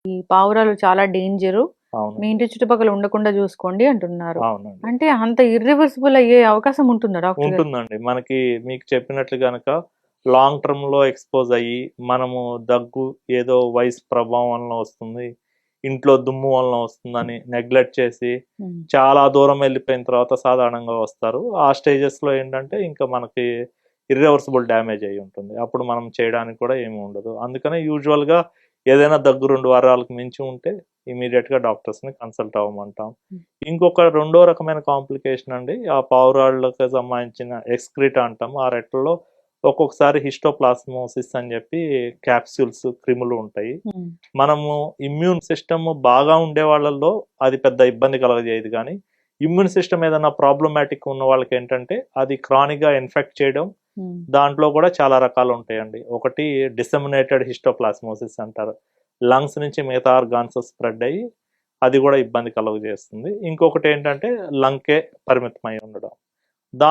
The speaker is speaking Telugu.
ఈ పావురాలు చాలా డేంజరు. మీ అవునండి. ఇంటి చుట్టుపక్కల ఉండకుండా చూసుకోండి అంటున్నారు. అవునండి. అంటే అంత ఇర్రివర్సిబుల్ అయ్యే అవకాశం ఉంటుందా డాక్టర్ గారు? ఉంటుందండి. మనకి మీకు చెప్పినట్లు గనక లాంగ్ టర్మ్‌లో ఎక్స్‌పోజ్ అయ్యి, మనము దగ్గు ఏదో వయసు ప్రభావం వలన వస్తుంది, ఇంట్లో దుమ్ము వలన వస్తుందని నెగ్లెక్ట్ చేసి, హ్మ్. చాలా దూరం వెళ్ళిపోయిన తర్వాత సాధారణంగా వస్తారు. ఆ స్టేజెస్‌లో ఏంటంటే, ఇంకా మనకి ఇర్రివర్సిబుల్ డ్యామేజ్ అయ్యి ఉంటుంది. అప్పుడు మనం చేయడానికి కూడా ఏమి ఉండదు. అందుకనే యూజువల్‌గా ఏదైనా దగ్గు 2 వారాలకు మించి ఉంటే ఇమ్మీడియేట్‌గా డాక్టర్స్‌ని కన్సల్ట్ అవ్వమంటాం. హ్మ్. ఇంకొక రెండో రకమైన కాంప్లికేషన్ అండి. ఆ పావురాళ్ళకి సంబంధించిన ఎక్స్‌క్రీటా అంటాము. ఆ రెట్టల్లో ఒక్కొక్కసారి హిస్టోప్లాస్మోసిస్ అని చెప్పి క్యాప్సూల్స్, క్రిములు ఉంటాయి. హ్మ్. మనము ఇమ్యూన్ సిస్టమ్ బాగా ఉండే వాళ్ళలో అది పెద్ద ఇబ్బంది కలగజేయదు గానీ, ఇమ్యూన్ సిస్టమ్ ఏదైనా ప్రాబ్లమాటిక్ ఉన్న వాళ్ళకేంటంటే, అది క్రానిక్‌గా ఇన్ఫెక్ట్ చేయడం, హ్మ్. దాంట్లో కూడా చాలా రకాలుంటాయండి. ఒకటి డిసెమినేటెడ్ హిస్టోప్లాస్మోసిస్ అంటారు. లంగ్స్ నుంచి మిగతా ఆర్గాన్స్ స్ప్రెడ్ అయ్యి, అది కూడా ఇబ్బంది కలుగజేస్తుంది. ఇంకొకటేంటంటే లంగ్‌కే పరిమితమై ఉండడం.